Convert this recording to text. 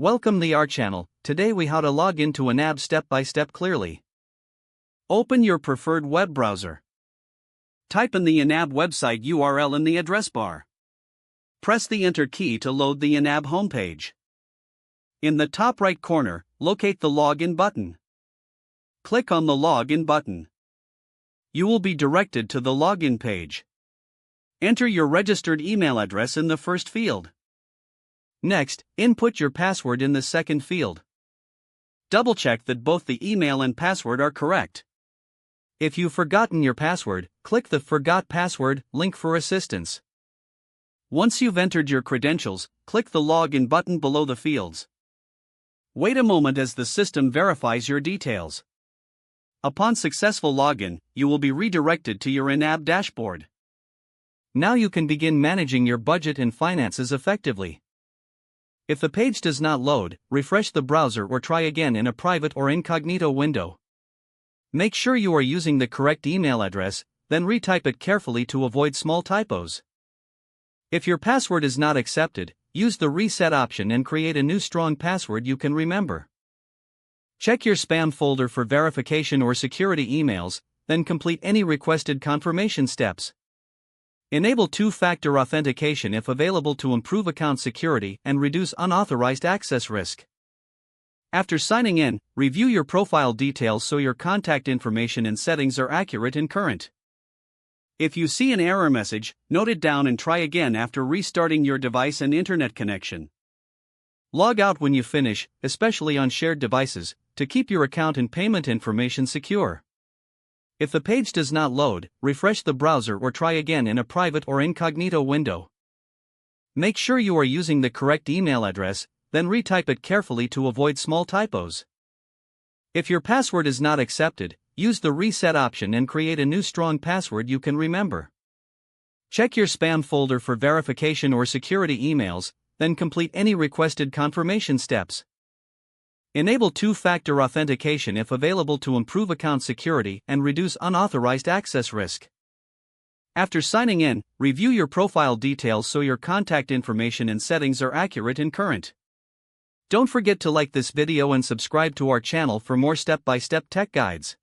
Welcome to our channel. Today we how to log into YNAB step by step clearly. Open your preferred web browser. Type in the YNAB website URL in the address bar. Press the enter key to load the YNAB homepage. In the top right corner, locate the login button. Click on the login button. You will be directed to the login page. Enter your registered email address in the first field. Next, input your password in the second field. Double-check that both the email and password are correct. If you've forgotten your password, click the Forgot Password link for assistance. Once you've entered your credentials, click the Login button below the fields. Wait a moment as the system verifies your details. Upon successful login, you will be redirected to your YNAB dashboard. Now you can begin managing your budget and finances effectively. If the page does not load, refresh the browser or try again in a private or incognito window. Make sure you are using the correct email address, then retype it carefully to avoid small typos. If your password is not accepted, use the reset option and create a new strong password you can remember. Check your spam folder for verification or security emails, then complete any requested confirmation steps. Enable two-factor authentication if available to improve account security and reduce unauthorized access risk. After signing in, review your profile details so your contact information and settings are accurate and current. If you see an error message, note it down and try again after restarting your device and internet connection. Log out when you finish, especially on shared devices, to keep your account and payment information secure. If the page does not load, refresh the browser or try again in a private or incognito window. Make sure you are using the correct email address, then retype it carefully to avoid small typos. If your password is not accepted, use the reset option and create a new strong password you can remember. Check your spam folder for verification or security emails, then complete any requested confirmation steps. Enable two-factor authentication if available to improve account security and reduce unauthorized access risk. After signing in, review your profile details so your contact information and settings are accurate and current. Don't forget to like this video and subscribe to our channel for more step-by-step tech guides.